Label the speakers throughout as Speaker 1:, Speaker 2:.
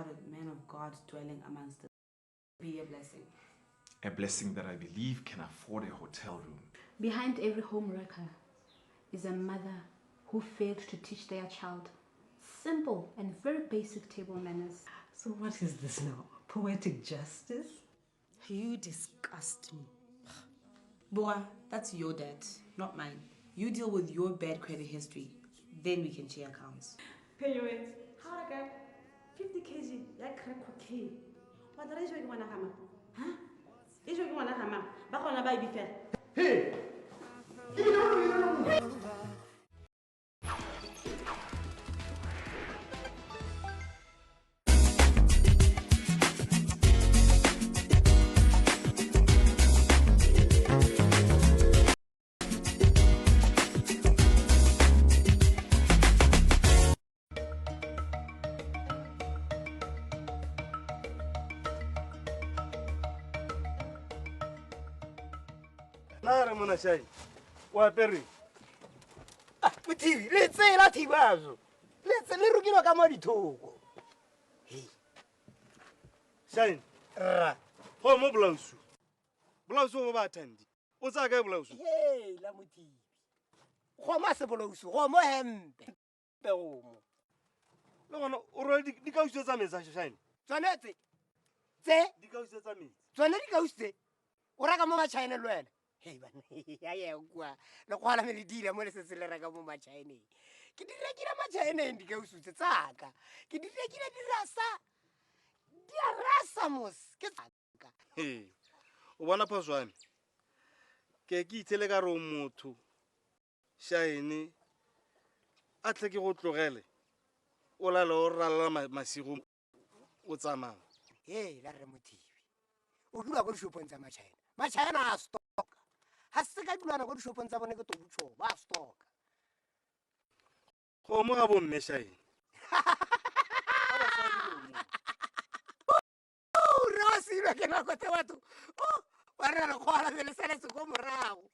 Speaker 1: kind-hearted man of God dwelling amongst us. Be a blessing.
Speaker 2: A blessing that I believe can afford a hotel room.
Speaker 1: Behind every homewrecker is a mother who failed to teach their child simple and very basic table manners.
Speaker 3: So what is this now? Poetic justice?
Speaker 1: You disgust me. Boa, that's your dad, not mine. You deal with your bad credit history. Then we can share accounts.
Speaker 3: Pay your rent. How I got 50 kg, like crack cocaine. What the reason you want to hammer? Huh? Is you want to hammer? Back on a baby fair.
Speaker 4: Hey! Nara mona shai. Wa perri.
Speaker 5: Ah, mutivi, le tsela thibazo. Le tsela rukilwa ka mo dithoko. Hey.
Speaker 4: Shai.
Speaker 5: Ra.
Speaker 4: Ho mo blausu. Blausu mo ba thandi. O tsa ka blausu.
Speaker 5: Hey, la mutivi. Go ma se blausu, go mo hempe. Pe go mo.
Speaker 4: Le gona o ro di ka usetsa metsa shai.
Speaker 5: Tshwanetse. Tse
Speaker 4: Di ka usetsa metsi.
Speaker 5: tsone di ka usitse. O raka mo China le wena. Hey bana, ya ya kwa. Le kwala me le dila mo le se le raka mo ma China. Ke di rekile ma China di ka usutse tsaka. Ke di rekile di rasa. Di a rasa mos. Ke tsaka.
Speaker 4: Hey. O bona phaswane. Ke itsele ka ro motho. Shaine. A tle ke go tlogele. O la le o rala masigo o tsamang.
Speaker 5: Hey, la re motivi. O dula go shopong tsa ma China. Ma China a stock. Ha se ka dula go shopong tsa bone ke to butso, ba stock.
Speaker 4: Go mo ga bo mme shaine.
Speaker 5: Oh, Rossi, lo ke na go te batho. Oh, ba re re khwala le sele se go morago.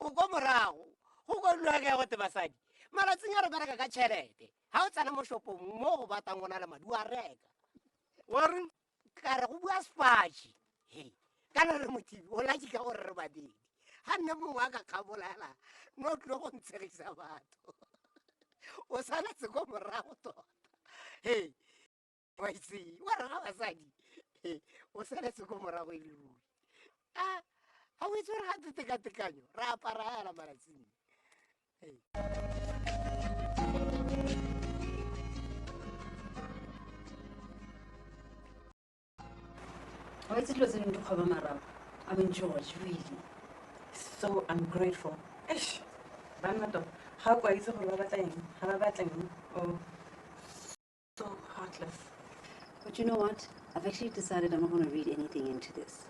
Speaker 5: O go morago. Go go lwa ke go te basadi. Mara tsenya re bereka ka tšhelete. Ha o tsana mo shopong mo go batang ona le madi wa reka.
Speaker 4: Wa re
Speaker 5: Ka re go bua spachi. Hey, kana re motivi o la ka gore re babedi. Ha nne mongwe a ka kgabolala no tlo go ntshegisa batho. O sala se go morago tota. Hey, wa itse wa re ga basadi. Hey, o sala se go morago e le ruri. Ah, ha o itse re ga tekatekanyo ra apara la malatsing. Hey.
Speaker 3: Why is it listening to Khabamara? I mean, George, really. So ungrateful. Ish. Banato. How quite so oh, so heartless.
Speaker 6: But you know what? I've actually decided I'm not going to read anything into this.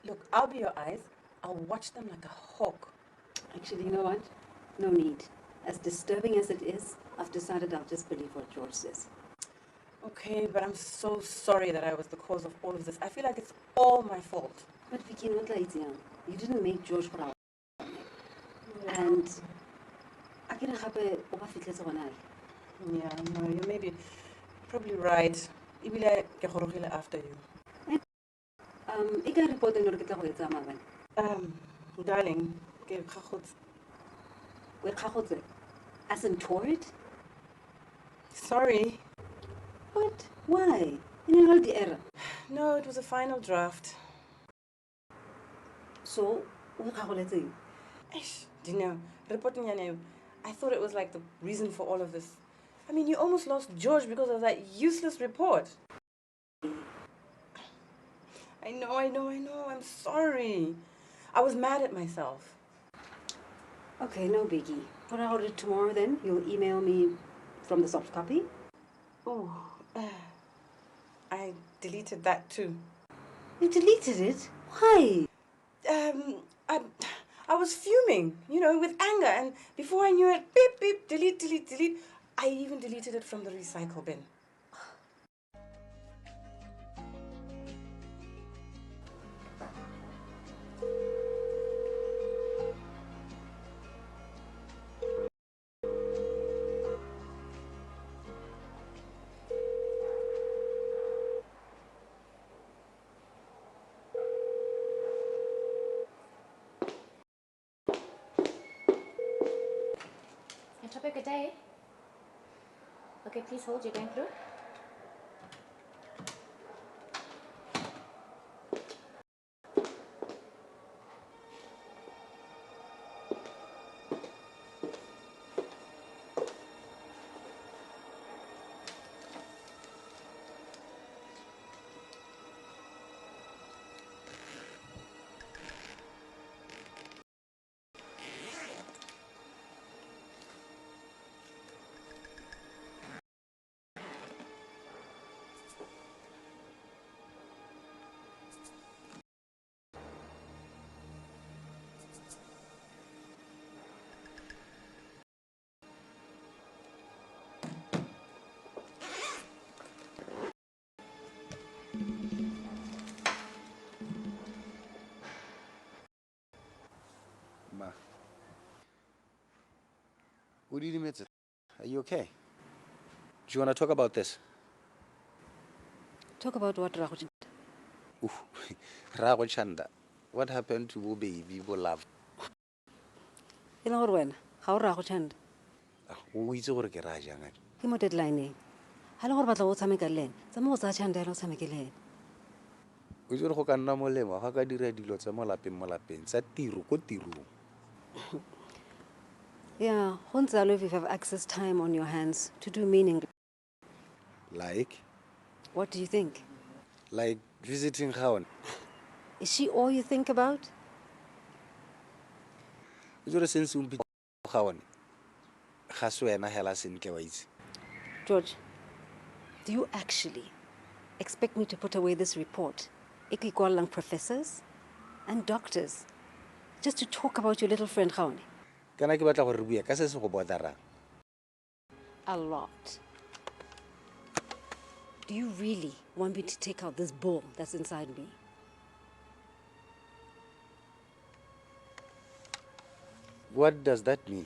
Speaker 3: Look, I'll be your eyes. I'll watch them like a hawk.
Speaker 6: Actually, you know what? No need. As disturbing as it is, I've decided I'll just believe what George says.
Speaker 3: Okay, but I'm so sorry that I was the cause of all of this. I feel like it's all my fault.
Speaker 6: But Vicky, not like you didn't make George for our and I can't have a
Speaker 3: yeah, no, you may be probably right. Ibile ke gorogile after you.
Speaker 6: I can report on your
Speaker 3: Darling, ke khagotse.
Speaker 6: We're khagotse. As in toward?
Speaker 3: Sorry.
Speaker 6: What? Why? You know the error.
Speaker 3: No, it was a final draft.
Speaker 6: So, what khagoletse?
Speaker 3: Ish, Dino, reporting your name. I thought it was like the reason for all of this. I mean, you almost lost George because of that useless report. I know. I'm sorry. I was mad at myself.
Speaker 6: Okay, no biggie. What I'll do tomorrow then, you'll email me from the soft copy?
Speaker 3: Oh, I deleted that too.
Speaker 6: You deleted it? Why?
Speaker 3: I was fuming, with anger, and before I knew it, beep, beep, delete. I even deleted it from the recycle bin.
Speaker 7: Chopper, good day. Okay, please hold. You're going through.
Speaker 8: Ma. What do you mean? Are you okay? Do you want to talk about this?
Speaker 6: Talk about what, Rahoji?
Speaker 8: Ooh, Rago Chanda. What happened to Bo baby, Bo love?
Speaker 6: You know when? How Rahochand?
Speaker 8: Who is over Garajang?
Speaker 6: He mo deadline. How long about the water make a lane? Some more such and there was a make a lane.
Speaker 8: We should hook a normal level. How can you read lots of Malapin? Satiru, Kotiru.
Speaker 6: Yeah, Honzalo, if you have access time on your hands to do meaning.
Speaker 8: Like?
Speaker 6: What do you think?
Speaker 8: Like visiting Hawan.
Speaker 6: Is she all you think about?
Speaker 8: Is your sense will be Hawan? Haswena Helasin Kawais.
Speaker 6: George, do you actually expect me to put away this report? Ikikualang professors and doctors just to talk about your little friend Haoni?
Speaker 8: Can I give a review? Casas or Bodara?
Speaker 6: A lot. Do you really want me to take out this bull that's inside me?
Speaker 8: What does that mean?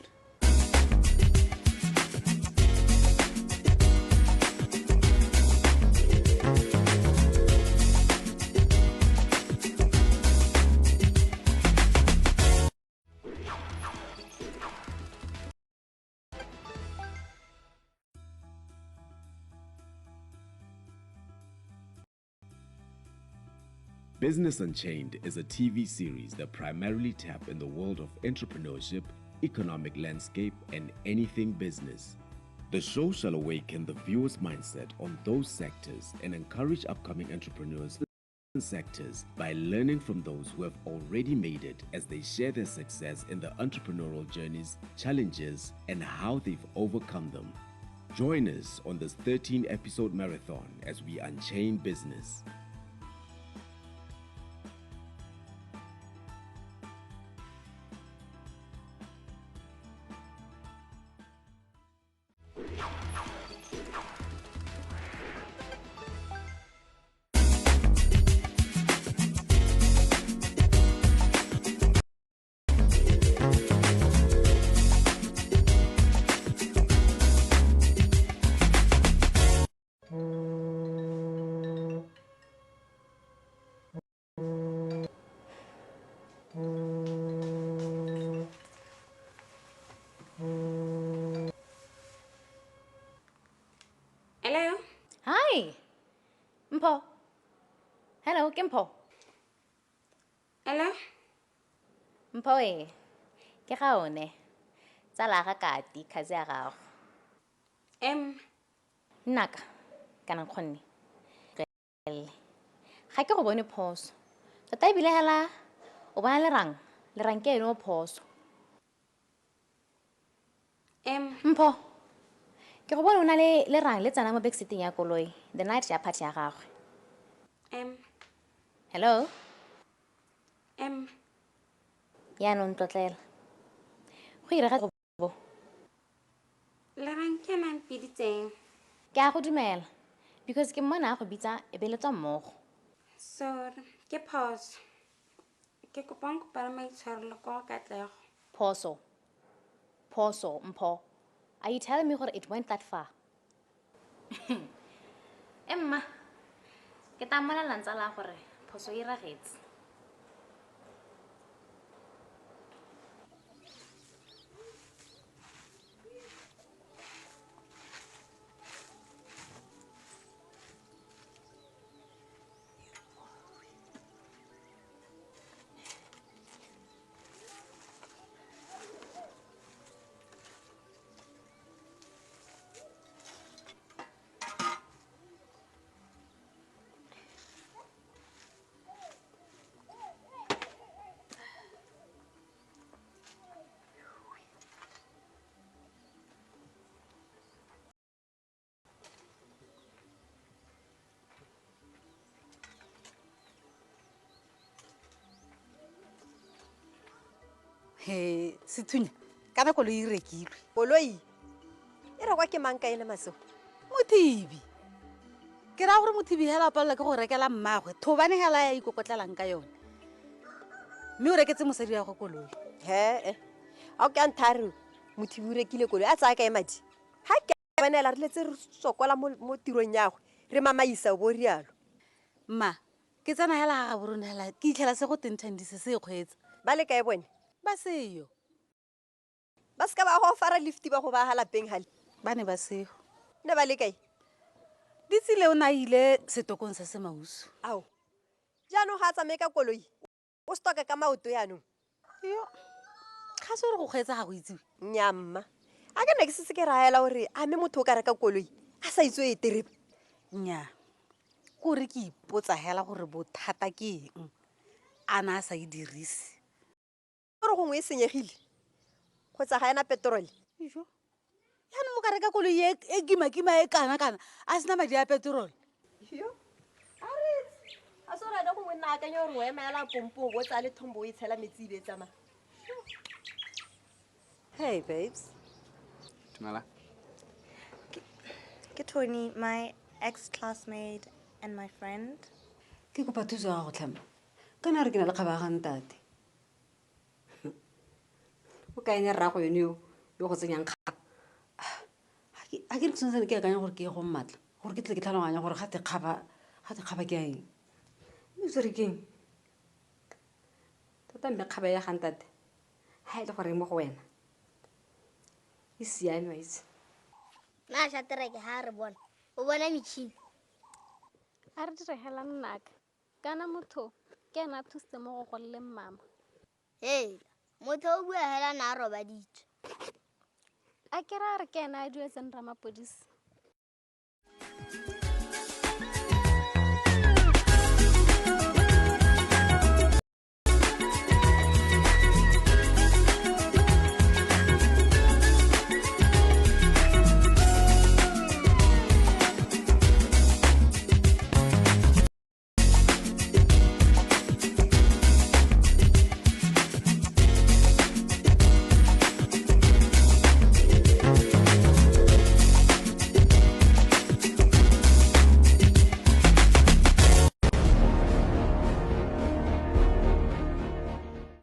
Speaker 9: Business Unchained is a TV series that primarily taps in the world of entrepreneurship, economic landscape, and anything business. The show shall awaken the viewer's mindset on those sectors and encourage upcoming entrepreneurs in sectors by learning from those who have already made it as they share their success in the entrepreneurial journeys, challenges, and how they've overcome them. Join us on this 13-episode marathon as we unchain business.
Speaker 1: Hello?
Speaker 7: Hi. Mpo. Hello, Kimpo.
Speaker 1: Hello?
Speaker 7: Mpo e. Ke gaone. Tsala ga kati khaze ya gago. Nnaka kana nkgonne. Ga ke go bone phoso. Tota ebile hela o bona lerang ke eno phoso. Mpo. Ke go bona o na le lerang le tsana mo backseating ya koloi the night ya party ya gagwe. Hello? Ya no ntlotlela. Go ire ga go
Speaker 1: Lerang ke nang piditseng.
Speaker 7: ke a go dumela because ke mmona go bitsa e beletswa mmogo.
Speaker 1: Sorry, ke pause. Ke kopang go para maitshwarelo kwa Katlego.
Speaker 7: Phoso, Mpho. Are you telling me gore it went that far? Emma, ke tamola lantsa la gore phoso e ragetse.
Speaker 6: He, Situnya, kana koloi e rekilwe.
Speaker 10: Koloi e rekwa ke mang ka ene Masego?
Speaker 6: Mothibi. Ke ra gore Mothibi hela palela ke go rekela mmagwe. Thobane hela ya ikokotlelang ka yone. Mme o reketse mosadi wa go koloi.
Speaker 10: He a o ka nthare Mothibi o rekile koloi a tsaya ka e madi ha ke banela re letse re sokola mo tirong ya go re mamaisa bo rialo
Speaker 6: Ma, ke tsena hela ga borona hela ke itlhela se go tenthandise se kgwetsa.
Speaker 10: ba le kae bone
Speaker 6: Ba seyo.
Speaker 10: ba ska ba go fara lift ba go ba halapeng hale
Speaker 6: Ba ne ba seyo.
Speaker 10: ne ba le kae
Speaker 6: Ditsile o na ile setokong sa semausu.
Speaker 10: ao jaanong ga tsamaye ka koloi o stoka ka maoto yaanong
Speaker 6: Yo. Ga se gore go kgwetsa ga go itsiwe.
Speaker 10: nyamma a ka ne ke se ke raela gore a me motho o ka reka koloi a sa itswe e terebe
Speaker 6: Nya. Gore ke ipotsa hela gore bothata ke eng. Ana sa e dirise.
Speaker 10: gore gongwe e senyegile kgotsa ga ena petrole
Speaker 6: Ijo. Yana mo ka reka koloi e kima e kana a sena madi a petrol.
Speaker 10: a so rena gongwe nna akanya gore o emaela pompo bo tsa le thombo o e tshela metsi ile tsama hey babes
Speaker 8: Tumala.
Speaker 11: Ke Tony, my ex-classmate and my friend.
Speaker 6: Ke kopa thuso ga go tlhama. Kana re ke na le kgaba ga ntate. O ka ene rra go yone yo go tsenyang kga. Ha ke tsentse ke akanya gore ke go mmatla. Gore ke tle ke tlhaloganya gore gate kgaba ke a eng.
Speaker 12: Mme tsere keng? Tota mme kgaba ya ga ntate. Ha ile gore mo go wena. E siame wa itse.
Speaker 13: Na shatereke ha re bona. O bona metšhini.
Speaker 7: A re dire hela nnaka. Kana motho ke ena thusitse mo go golle mama.
Speaker 13: Hey, motho o bua hela na roba ditso.
Speaker 7: A ke ra re ke ena a duetseng Ramapodisi.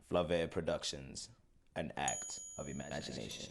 Speaker 14: Flaver Productions, an act of imagination.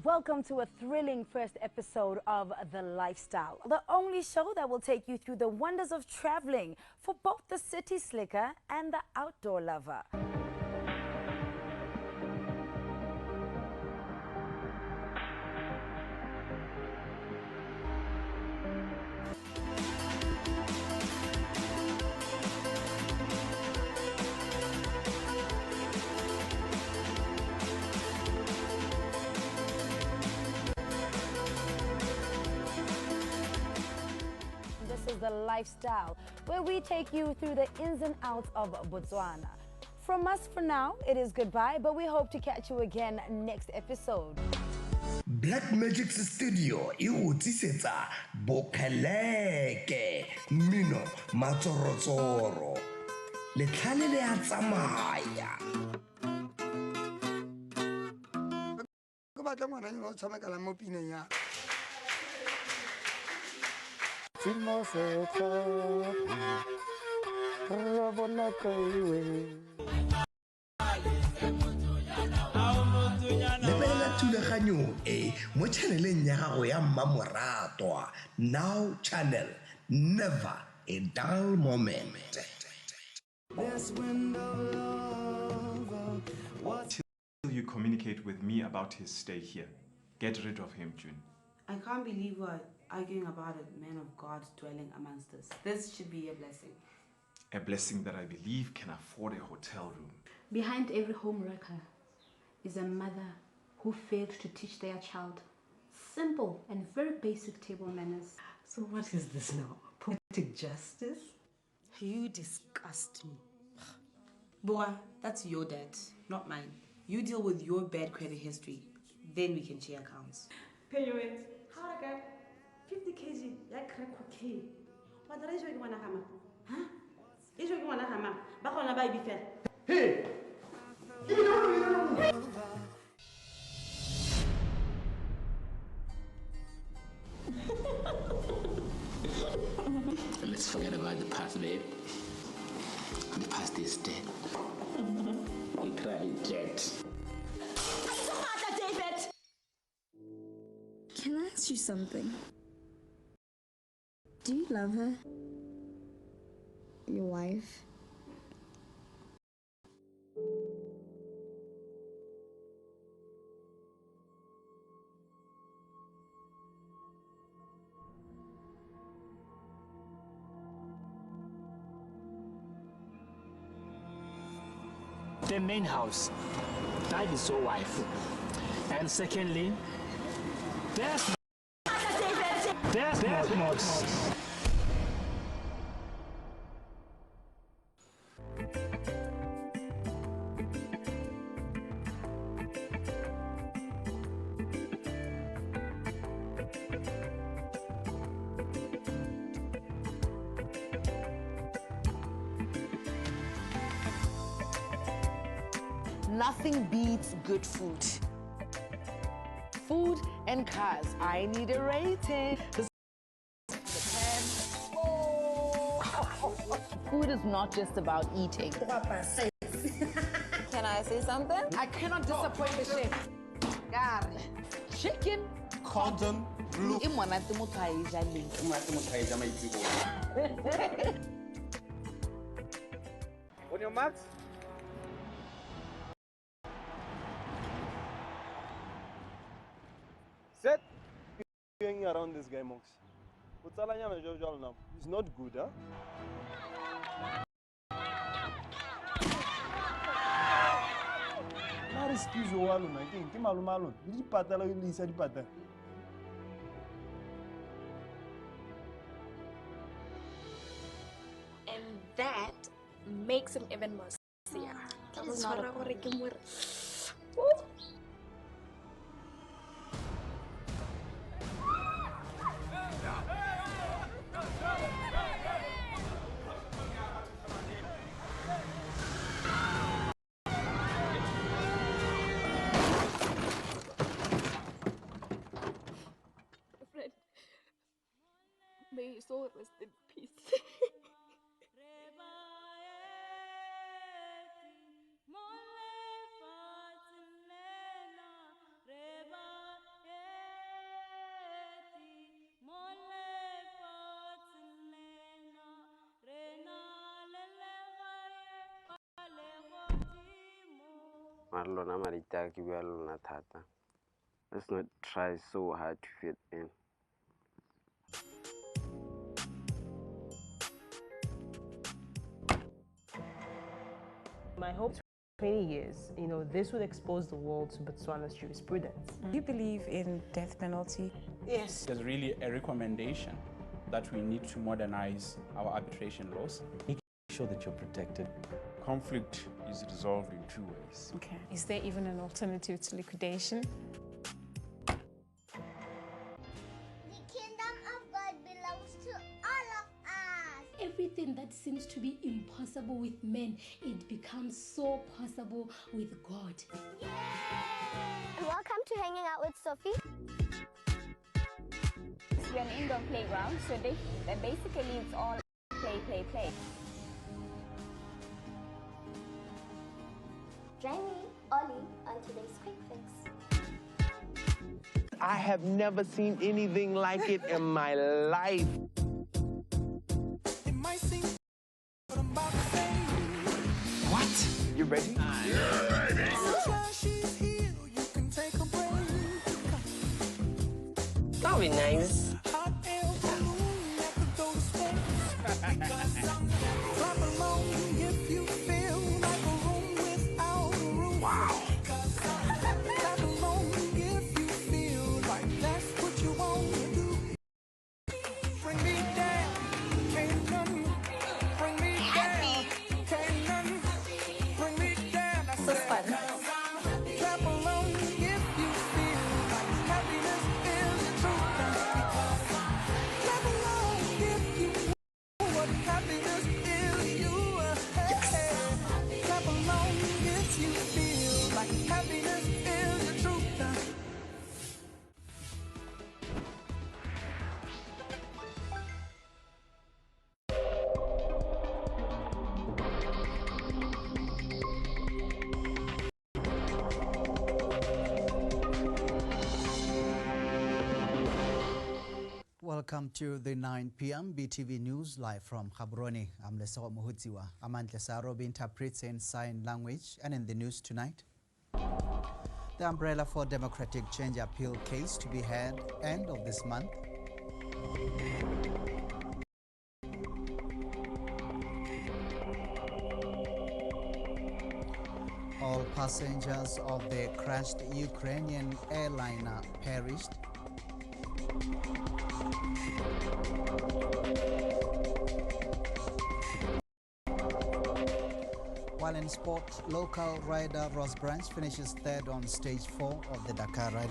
Speaker 15: Welcome to a thrilling first episode of The Lifestyle, the only show that will take you through the wonders of traveling for both the city slicker and the outdoor lover. Is The Lifestyle, where we take you through the ins and outs of Botswana. From us for now, it is goodbye, but we hope to catch you again next episode.
Speaker 16: Black Magic Studio e go tlisetsa Bokeleke Mino Matsorotsoro le tlhale le a tsamaya
Speaker 17: go batla ngwana yo tshamekela mo pineng ya Timo se ra bona kaiwe
Speaker 16: lebelela thulaganyo e mo channeleng ya gago ya mmamoratwa Now Channel, never a dull moment.
Speaker 2: Till you communicate with me about his stay here. Get rid of him, June.
Speaker 1: I can't believe we're arguing about a man of God dwelling amongst us. This should be a blessing.
Speaker 2: A blessing that I believe can afford a hotel room.
Speaker 12: Behind every homewrecker is a mother who failed to teach their child simple and very basic table manners.
Speaker 18: So what is this now?
Speaker 3: poetic justice?
Speaker 1: You disgust me. Boa, that's your debt, not mine. You deal with your bad credit history, then we can share accounts.
Speaker 3: Pay your rent. How I got 50 kg, like crack cocaine. What the ratio you want to hammer? Huh? Is you want to hammer? Back on a baby fair. Hey!
Speaker 18: Let's forget about the past, babe. The past is dead. We cried jet.
Speaker 11: David! Can I ask you something? Do you love her? Your wife?
Speaker 19: The main house, that is your wife. And secondly, there's not.
Speaker 15: Nothing beats good food. Food and cars. I need a rating. Food is not just about eating.
Speaker 11: Can I say something?
Speaker 15: I cannot disappoint the chef. Gary. Chicken.
Speaker 8: Cotton blue.
Speaker 4: On your marks? Set. Hanging around this guy, Mox. What's all now? He's not good, huh?
Speaker 11: And that makes him even more sincere. That was not a problem. Friend, may his soul rest in peace.
Speaker 20: Marlona Marita Kiwaluna Tata. Let's not try so hard to fit in.
Speaker 21: My hope 20 years, this would expose the world to Botswana's jurisprudence.
Speaker 22: Do you believe in death penalty?
Speaker 21: Yes.
Speaker 23: There's really a recommendation that we need to modernize our arbitration laws.
Speaker 24: Make sure that you're protected.
Speaker 2: Conflict is resolved in two ways.
Speaker 22: Okay. Is there even an alternative to liquidation?
Speaker 13: The kingdom of God belongs to all of us.
Speaker 25: Everything that seems to be impossible with men, it becomes so possible with God.
Speaker 13: Yay! Welcome to Hanging Out with Sophie.
Speaker 26: We're an indoor playground, so basically it's all play.
Speaker 13: Join me, Ollie, on today's Kwik Flix.
Speaker 27: I have never seen anything like it in my life. What? You ready?
Speaker 28: Yeah, baby.
Speaker 27: That'll be nice.
Speaker 28: Wow.
Speaker 5: Welcome to the 9 p.m. BTV News live from Gaborone. I'm Lesego Mohutiwa. Amandla Sarobi interprets in sign language. And in the news tonight, the Umbrella for Democratic Change appeal case to be heard end of this month. All passengers of the crashed Ukrainian airliner perished. While in sport, local rider Ross Branch finishes third on stage 4 of the Dakar Rally.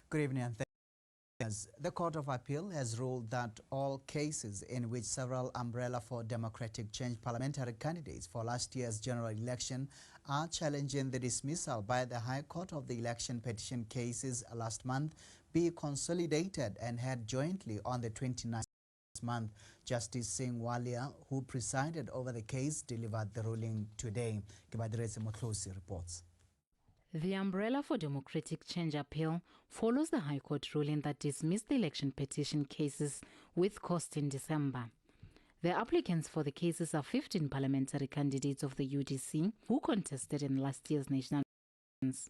Speaker 5: Good evening and thanks. The Court of Appeal has ruled that all cases in which several Umbrella for Democratic Change parliamentary candidates for last year's general election are challenging the dismissal by the High Court of the election petition cases last month be consolidated and heard jointly on the 29th month. Justice Singh Walia, who presided over the case, delivered the ruling today. Kibadiretse Motlosi reports.
Speaker 6: The Umbrella for Democratic Change appeal follows the High Court ruling that dismissed the election petition cases with cost in December. The applicants for the cases are 15 parliamentary candidates of the UDC who contested in last year's national elections.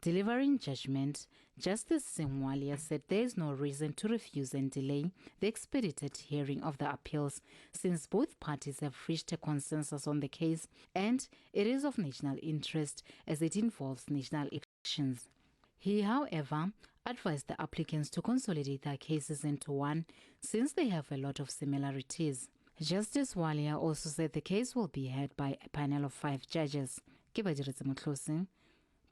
Speaker 6: Delivering judgment, Justice Singwalia said there is no reason to refuse and delay the expedited hearing of the appeals since both parties have reached a consensus on the case and it is of national interest as it involves national elections. He, however, advised the applicants to consolidate their cases into one since they have a lot of similarities. Justice Walia also said the case will be heard by a panel of 5 judges. Kibadiretse Motlosi,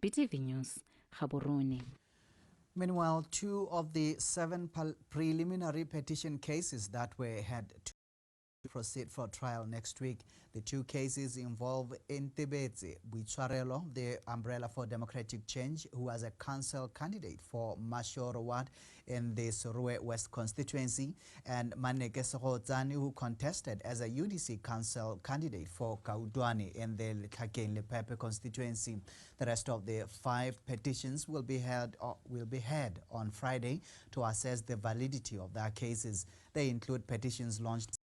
Speaker 6: BTV News, Gaborone.
Speaker 5: Meanwhile, 2 of the 7 preliminary petition cases that were had to proceed for trial next week. The 2 cases involve Ntebetse Buitshwarelo, the Umbrella for Democratic Change, who was a council candidate for Mashoro Ward in the Sorue West constituency, and Maneke Segotsani, who contested as a UDC council candidate for Kaudwani in the Tlhakeng Lepepe constituency. The rest of the 5 petitions will be heard on Friday to assess the validity of their cases. They include petitions launched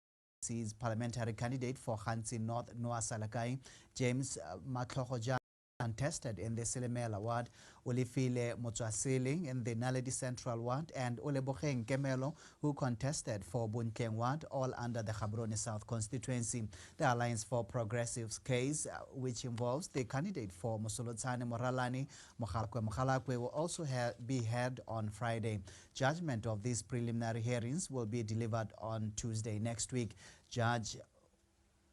Speaker 5: parliamentary candidate for Khansi North Noah Salakai, James Matlohoja, contested in the Silemela ward, Olifile Motswasili in the Naledi Central ward, and Oleboheng Kemelo, who contested for Bunkeng ward, all under the Gaborone South constituency. The Alliance for Progressives case, which involves the candidate for Musolotsane Moralani Mokhalakwe, will also be heard on Friday. Judgment of these preliminary hearings will be delivered on Tuesday next week. Judge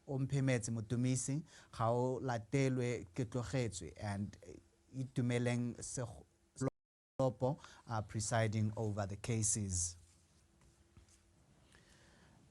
Speaker 5: Omphemetse Mutumisi Gao Latelwe Ketlogetswe and Itumeleng Selopo are presiding over the cases.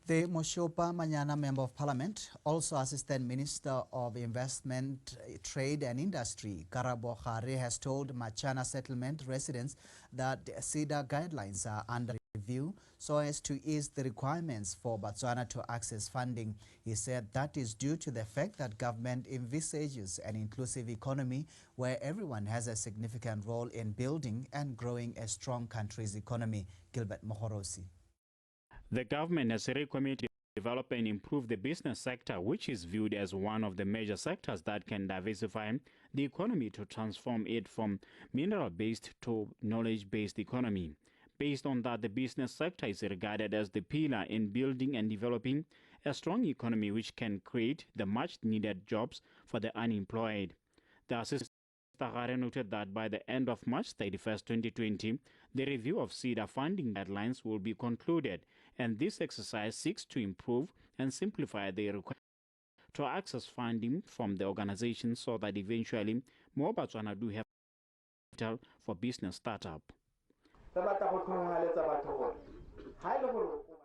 Speaker 5: The Moshopa Manyana Member of Parliament, also Assistant Minister of Investment, Trade and Industry, Karabo Khare, has told Machana settlement residents that CEDA guidelines are under review so as to ease the requirements for Botswana to access funding. He said that is due to the fact that government envisages an inclusive economy where everyone has a significant role in building and growing a strong country's economy. Gilbert Mohorosi.
Speaker 7: The government has recommitted to develop and improve the business sector, which is viewed as one of the major sectors that can diversify the economy to transform it from mineral-based to knowledge-based economy. Based on that, the business sector is regarded as the pillar in building and developing a strong economy which can create the much-needed jobs for the unemployed. The Assistant Minister noted that by the end of March 31, 2020, the review of CEDA funding guidelines will be concluded, and this exercise seeks to improve and simplify the requirement to access funding from the organization so that eventually more Botswana do have capital for business startup.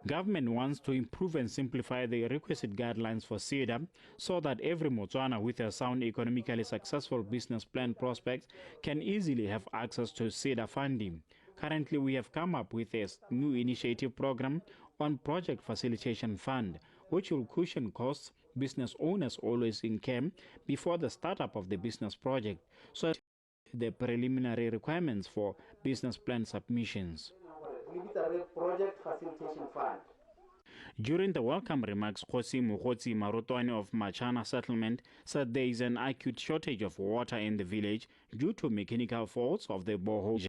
Speaker 7: Government wants to improve and simplify the requisite guidelines for CEDA so that every Motswana with a sound economically successful business plan prospects can easily have access to CEDA funding. Currently, we have come up with a new initiative program on Project Facilitation Fund, which will cushion costs business owners always incur before the startup of the business project, so the preliminary requirements for business plan submissions.
Speaker 4: Project Facilitation Fund.
Speaker 7: During the welcome remarks, Khosi Mokgotsi Marotwane of Machana settlement said there is an acute shortage of water in the village due to mechanical faults of the borehole.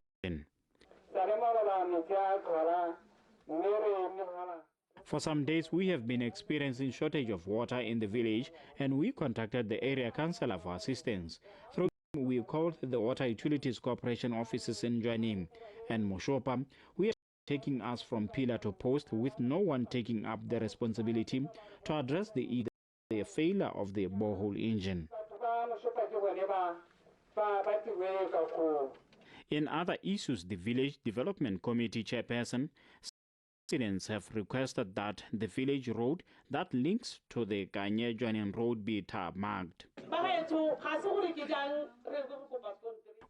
Speaker 7: For some days, we have been experiencing shortage of water in the village, and we contacted the area councillor for assistance. Through we called the Water Utilities Corporation offices in Joanim and Moshopa. We are taking us from pillar to post with no one taking up the responsibility to address the failure of the borehole engine. In other issues, the Village Development Committee chairperson residents have requested that the village road that links to the Kanye-Joanim road be tarmacked.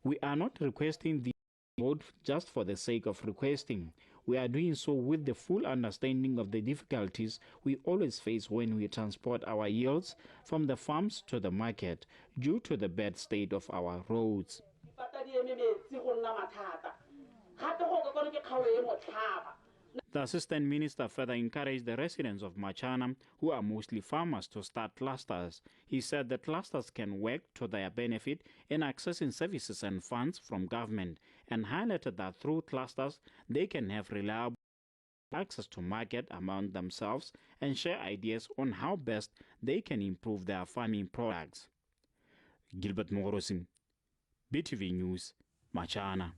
Speaker 7: We are not requesting the road just for the sake of requesting. We are doing so with the full understanding of the difficulties we always face when we transport our yields from the farms to the market due to the bad state of our roads. The Assistant Minister further encouraged the residents of Machana, who are mostly farmers, to start clusters. He said the clusters can work to their benefit in accessing services and funds from government, and highlighted that through clusters they can have reliable access to market among themselves and share ideas on how best they can improve their farming products. Gilbert Morosim, BTV News, Machana.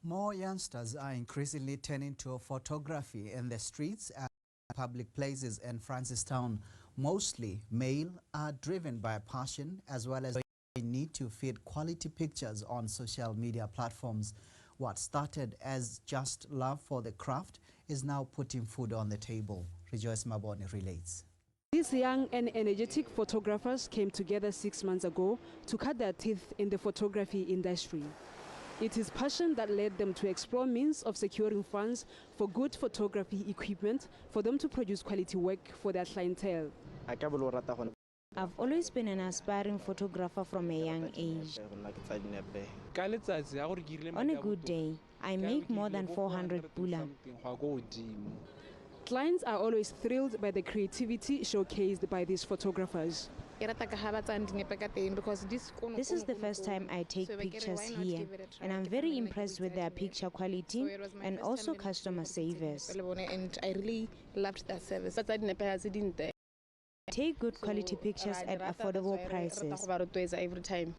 Speaker 5: More youngsters are increasingly turning to photography in the streets and public places in Francistown. Mostly male are driven by passion as well as a need to feed quality pictures on social media platforms. What started as just love for the craft is now putting food on the table. Rejoice Maboni relates.
Speaker 1: These young and energetic photographers came together 6 months ago to cut their teeth in the photography industry. It is passion that led them to explore means of securing funds for good photography equipment for them to produce quality work for their clientele.
Speaker 3: I've always been an aspiring photographer from a young age. On a good day, I make more than 400 pula.
Speaker 1: Clients are always thrilled by the creativity showcased by these photographers.
Speaker 3: This is the first time I take pictures here, and I'm very impressed with their picture quality and also customer service.
Speaker 22: And I really loved that service.
Speaker 3: Take good quality pictures at affordable prices.
Speaker 22: Every time.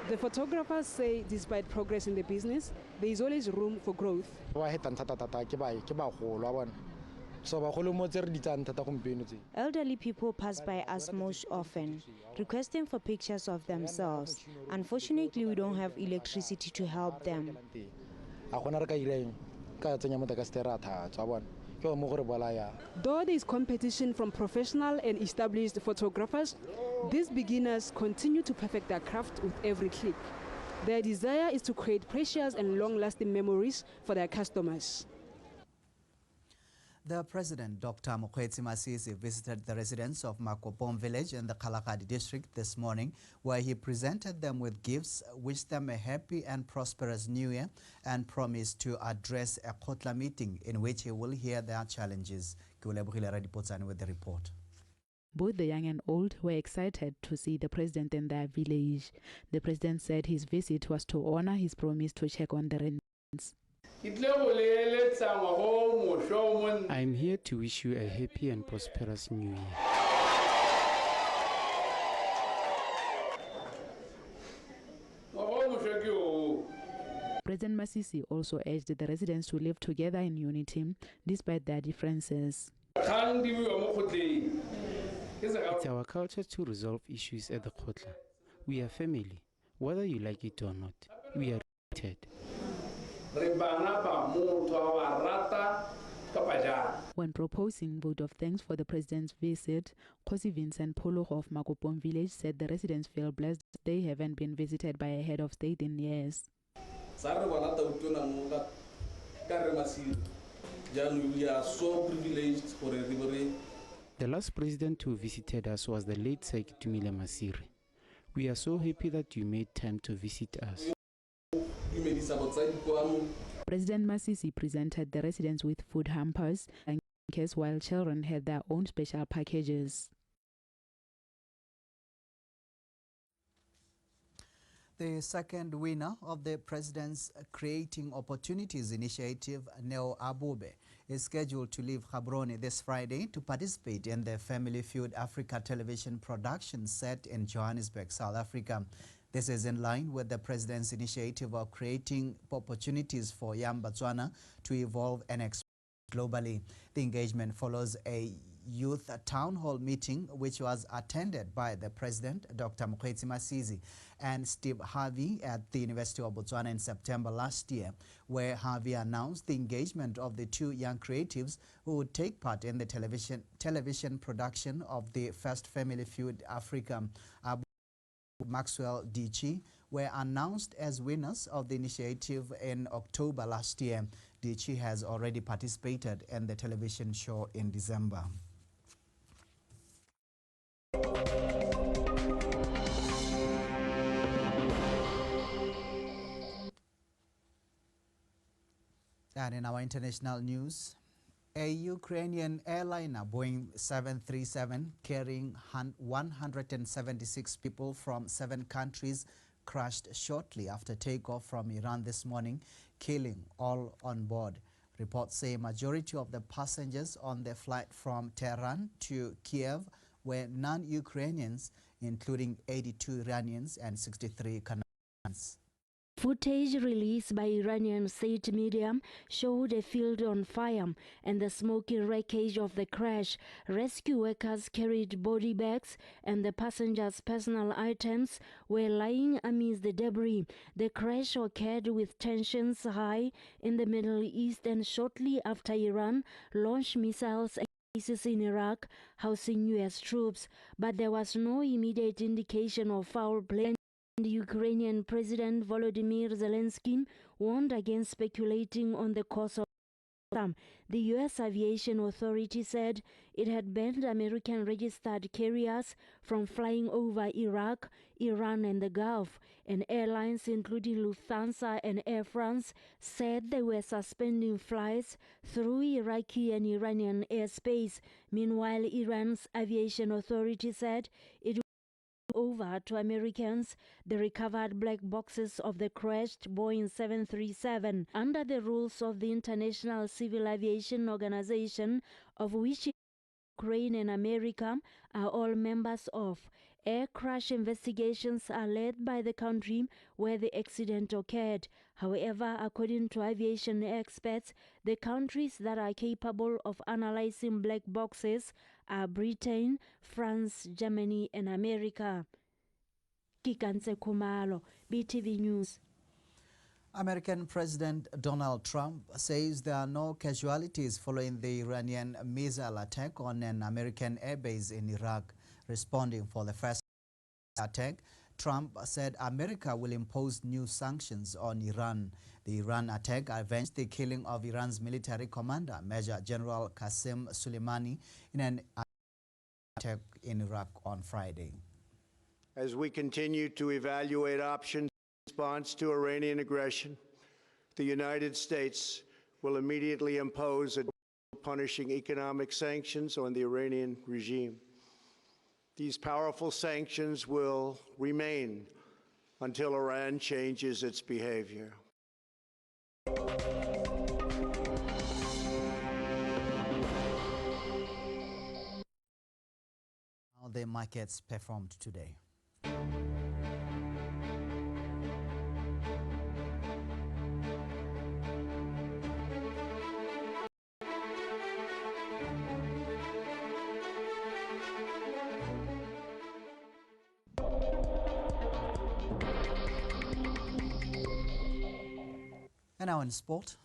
Speaker 1: The photographers say despite progress in the business, there is always room for growth.
Speaker 3: Elderly people pass by us most often, requesting for pictures of themselves. Unfortunately, we don't have electricity to help them.
Speaker 1: Though there is competition from professional and established photographers, these beginners continue to perfect their craft with every click. Their desire is to create precious and long-lasting memories for their customers.
Speaker 5: The President, Dr. Mokgweetsi Masisi, visited the residents of Makopong village in the Kalakadi district this morning, where he presented them with gifts, wished them a happy and prosperous new year, and promised to address a Khotla meeting in which he will hear their challenges. With the report.
Speaker 9: Both the young and old were excited to see the president in their village. The president said his visit was to honor his promise to check on the residents.
Speaker 10: I am here to wish you a happy and prosperous new year.
Speaker 9: President Masisi also urged the residents to live together in unity despite their differences.
Speaker 10: It's our culture to resolve issues at the Khotla. We are family, whether you like it or not. We are related.
Speaker 9: When proposing vote of thanks for the president's visit, Khosi Vincent Polo of Makopong village said the residents feel blessed they haven't been visited by a head of state in years.
Speaker 12: We are so privileged for a
Speaker 10: The last president who visited us was the late Tumile Masiri. We are so happy that you made time to visit us.
Speaker 9: President Masisi presented the residents with food hampers and cakes while children had their own special packages.
Speaker 5: The second winner of the President's Creating Opportunities Initiative, Neo Abube, is scheduled to leave Gaborone this Friday to participate in the Family Feud Africa television production set in Johannesburg, South Africa. This is in line with the President's initiative of creating opportunities for young Botswana to evolve and expand globally. The engagement follows a youth town hall meeting which was attended by the President, Dr. Mokgweetsi Masisi, and Steve Harvey at the University of Botswana in September last year, where Harvey announced the engagement of the two young creatives who would take part in the television production of the first Family Feud Africa. Maxwell Dichi were announced as winners of the initiative in October last year. Dichi has already participated in the television show in December. And in our international news, a Ukrainian airliner, Boeing 737, carrying 176 people from 7 countries, crashed shortly after takeoff from Iran this morning, killing all on board. Reports say a majority of the passengers on the flight from Tehran to Kiev were non-Ukrainians, including 82 Iranians and 63 Canadians.
Speaker 8: Footage released by Iranian state media showed a field on fire and the smoky wreckage of the crash. Rescue workers carried body bags and the passengers' personal items were lying amidst the debris. The crash occurred with tensions high in the Middle East and shortly after Iran launched missiles bases in Iraq housing U.S. troops, but there was no immediate indication of foul play. The Ukrainian President Volodymyr Zelensky warned against speculating on the cause of the storm. The U.S. Aviation Authority said it had banned American registered carriers from flying over Iraq, Iran and the Gulf, and airlines including Lufthansa and Air France said they were suspending flights through Iraqi and Iranian airspace. Meanwhile, Iran's Aviation Authority said it over to Americans the recovered black boxes of the crashed Boeing 737 under the rules of the International Civil Aviation Organization, of which Ukraine and America are all members of. Air crash investigations are led by the country where the accident occurred. However, according to aviation experts, the countries that are capable of analyzing black boxes are Britain, France, Germany and America. Kikantse Kumalo, BTV News.
Speaker 5: American President Donald Trump says there are no casualties following the Iranian missile attack on an American airbase in Iraq. Responding for the first attack, Trump said America will impose new sanctions on Iran. The Iran attack avenged the killing of Iran's military commander, Major General Qasem Soleimani, in an attack in Iraq on Friday.
Speaker 11: As we continue to evaluate options in response to Iranian aggression, the United States will immediately impose punishing economic sanctions on the Iranian regime. These powerful sanctions will remain until Iran changes its behavior.
Speaker 5: How the markets performed today. And now in sport.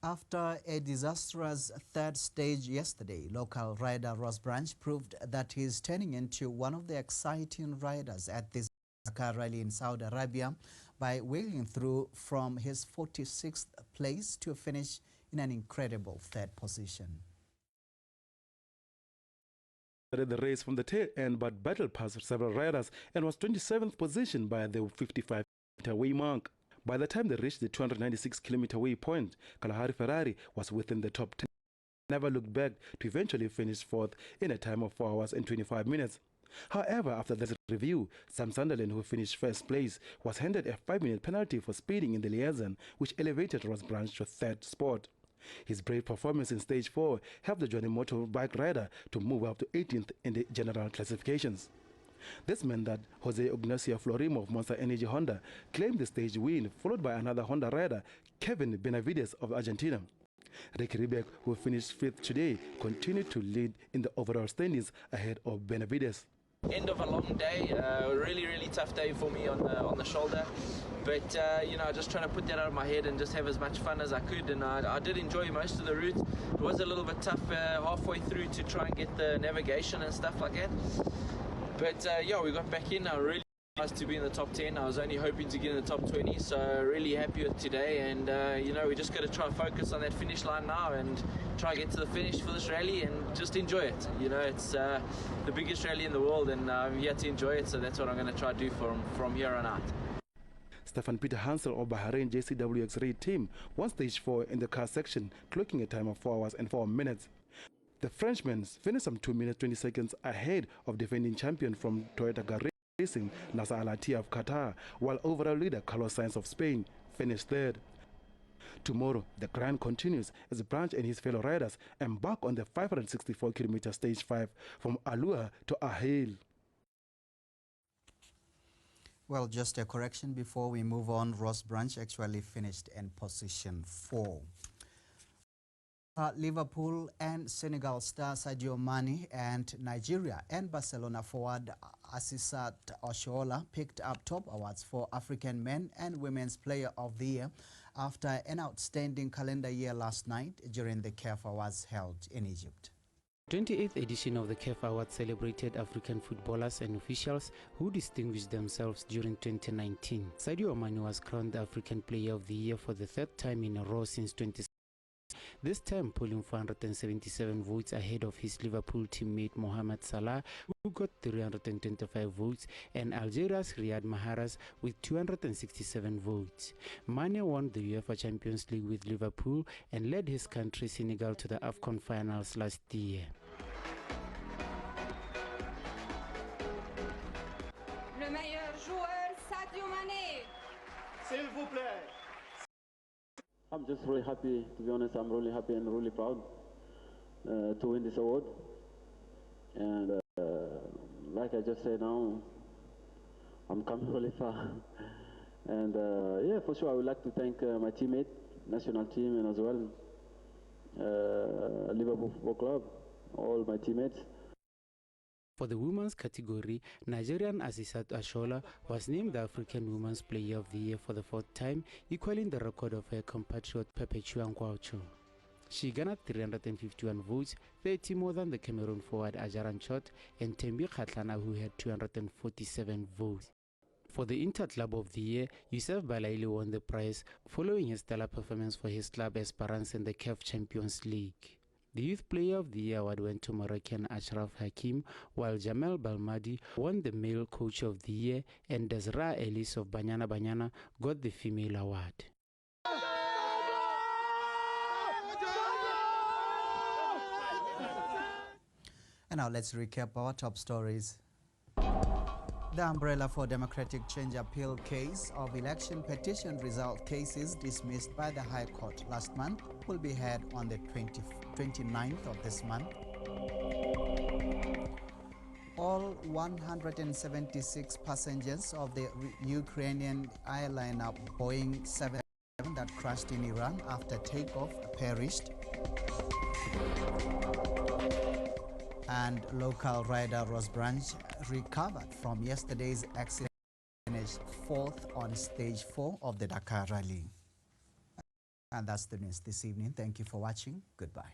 Speaker 5: After a disastrous third stage yesterday, local rider Ross Branch proved that he is turning into one of the exciting riders at this Dakar rally in Saudi Arabia by wheeling through from his 46th place to finish in an incredible third position.
Speaker 14: the race from the tail end but battled past several riders and was 27th position by the 55-meter way mark. By the time they reached the 296-kilometer way point, Kalahari Ferrari was within the top 10. Never looked back to eventually finish fourth in a time of 4 hours and 25 minutes. However, after this review, Sam Sunderland, who finished first place, was handed a 5-minute penalty for speeding in the liaison, which elevated Ross Branch to third spot. His brave performance in stage 4 helped the Johnny motorbike rider to move up to 18th in the general classifications. This meant that Jose Ignacio Florimo of Monster Energy Honda claimed the stage win, followed by another Honda rider, Kevin Benavides of Argentina. Ricky Riebeck, who finished 5th today, continued to lead in the overall standings ahead of Benavides.
Speaker 15: End of a long day, really tough day for me on the shoulder, but just trying to put that out of my head and just have as much fun as I could, and I did enjoy most of the route. It was a little bit tough halfway through to try and get the navigation and stuff like that, but we got back in. Really nice to be in the top 10. I was only hoping to get in the top 20, so really happy with today, and we just got to try and focus on that finish line now and try and get to the finish for this rally and just enjoy it. It's the biggest rally in the world, and I'm here to enjoy it, so that's what I'm going to try to do from here on out.
Speaker 14: Stefan Peter Hansel of Bahrain JCWX Raid team won stage 4 in the car section, clocking a time of 4 hours and 4 minutes. The Frenchman finished some 2 minutes 20 seconds ahead of defending champion from Toyota Gazoo Racing, Nasser Al-Attiyah of Qatar, while overall leader Carlos Sainz of Spain finished third. Tomorrow, the grind continues as Branch and his fellow riders embark on the 564-kilometer stage 5 from Alua to Ahel.
Speaker 5: Well, just a correction before we move on. Ross Branch actually finished in position 4. Liverpool and Senegal star Sadio Mane and Nigeria and Barcelona forward Asisat Oshoala picked up top awards for African Men and Women's Player of the Year after an outstanding calendar year last night during the CAF Awards held in Egypt.
Speaker 10: 28th edition of the CAF Awards celebrated African footballers and officials who distinguished themselves during 2019. Sadio Mane was crowned the African Player of the Year for the third time in a row since 2016. This time polling 477 votes ahead of his Liverpool teammate Mohamed Salah, who got 325 votes, and Algeria's Riyad Mahrez with 267 votes. Mane won the UEFA Champions League with Liverpool and led his country Senegal to the AFCON finals last year.
Speaker 16: Le meilleur joueur, Sadio Mane.
Speaker 17: S'il vous plaît.
Speaker 18: I'm just really happy, to be honest. I'm really happy and really proud to win this award. And like I just said now, I'm coming really far. And yeah, for sure, I would like to thank my teammate, national team, and as well Liverpool Football Club, all my teammates.
Speaker 10: For the women's category, Nigerian Asisat Oshoala was named the African Women's Player of the Year for the 4th time, equaling the record of her compatriot Perpetua Nkwachu. She garnered 351 votes, 30 more than the Cameroon forward Ajaran Chot and Tembi Khatlana, who had 247 votes. For the Inter-Club of the Year, Youssef Balaili won the prize following his stellar performance for his club Esperance in the CAF Champions League. The Youth Player of the Year award went to Moroccan Ashraf Hakim, while Jamel Balmadi won the Male Coach of the Year and Desra Ellis of Banyana Banyana got the Female Award.
Speaker 5: And now let's recap our top stories. The Umbrella for Democratic Change appeal case of election petition result cases dismissed by the High Court last month will be heard on the 29th of this month. All 176 passengers of the Ukrainian airliner Boeing 777 that crashed in Iran after takeoff perished. And local rider Ross Branch recovered from yesterday's accident and finished 4th on stage 4 of the Dakar Rally. And that's the news this evening. Thank you for watching. Goodbye.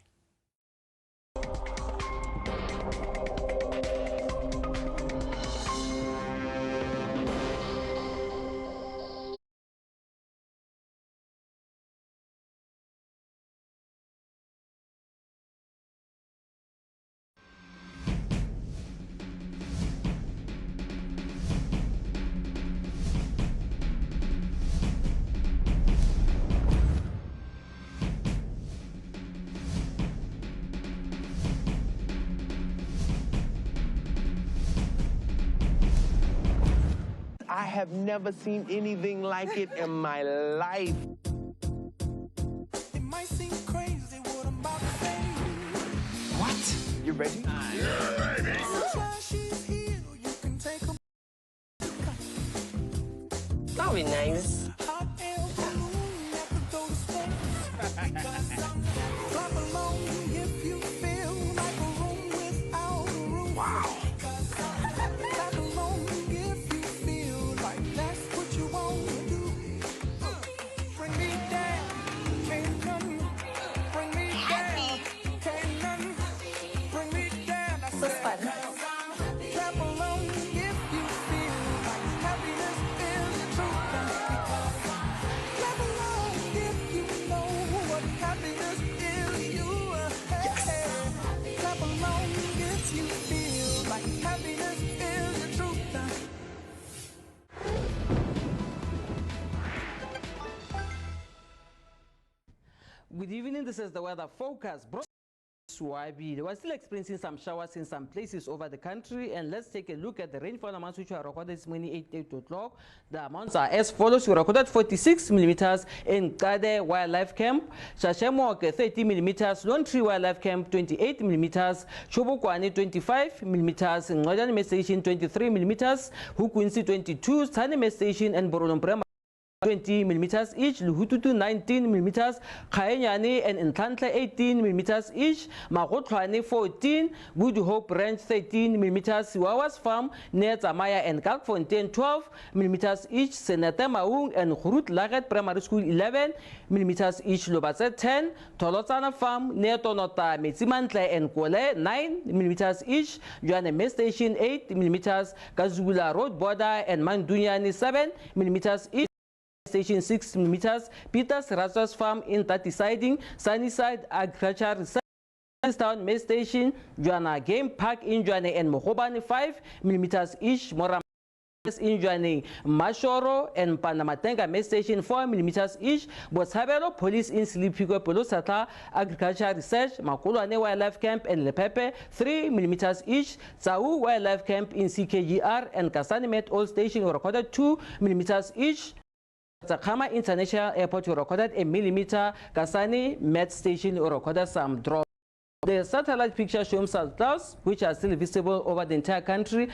Speaker 27: have never seen anything like it in my life.
Speaker 28: It might seem crazy what I'm about to say.
Speaker 27: What? You ready?
Speaker 28: Yeah, baby. She's here, you can take a
Speaker 27: That'll be nice.
Speaker 28: hot air balloon that could go to space. Clap along if you feel like a room without a roof. Wow. Clap along if you feel like that's what you want to do. Bring me down, can't none. Bring me down, can't none. Bring me down. I said, clap along if you feel like happiness is the truth. Clap along if you know what happiness is. Clap along if you feel like happiness is the truth.
Speaker 2: Good evening, this is the weather forecast. Swabi. We're still experiencing some showers in some places over the country, and let's take a look at the rainfall amounts which were recorded this morning 8 o'clock. The amounts are as follows. We recorded 46 millimeters in Kade Wildlife Camp, Shashemok 30 millimeters, Lone Tree Wildlife Camp 28 millimeters, Chobokwani 25 millimeters, Ngwadani Station 23 millimeters, Hukunsi 22, Tani Station, and Borolomprema 20 millimeters each, Luhututu 19 millimeters, Khaenyane and Ntlantla 18 millimeters each, Magotlwane 14, Good Hope Ranch 13 millimeters, Wawas Farm near Zamaya and Kalkfontein 12 millimeters each, Senate Maung and Khurut Lagat Primary School 11 millimeters each, Lobatse 10, Tolotsana Farm near Tonota Metsimantle and Kole 9 millimeters each, Joanne Station 8 millimeters, Kazula Road Border and Mandunyani 7 millimeters each, Station 6 millimeters, Peters Rasas Farm in Tati Siding, Sunnyside Agriculture Research Town May Station, Joanna Game Park in Joanne and Mohobani 5 millimeters each, Moram in Joanne, Mashoro and Panamatenga May Station 4 millimeters each, Botshabelo Police in Silipico Polosata Agriculture Research, Makulwane Wildlife Camp and Lepepe 3 millimeters each, Tsau Wildlife Camp in CKGR and Kasani Met Old Station were recorded 2 millimeters each. Sakama International Airport recorded a millimeter. Kasani Met Station recorded some drop. The satellite picture shows some clouds which are still visible over the entire country.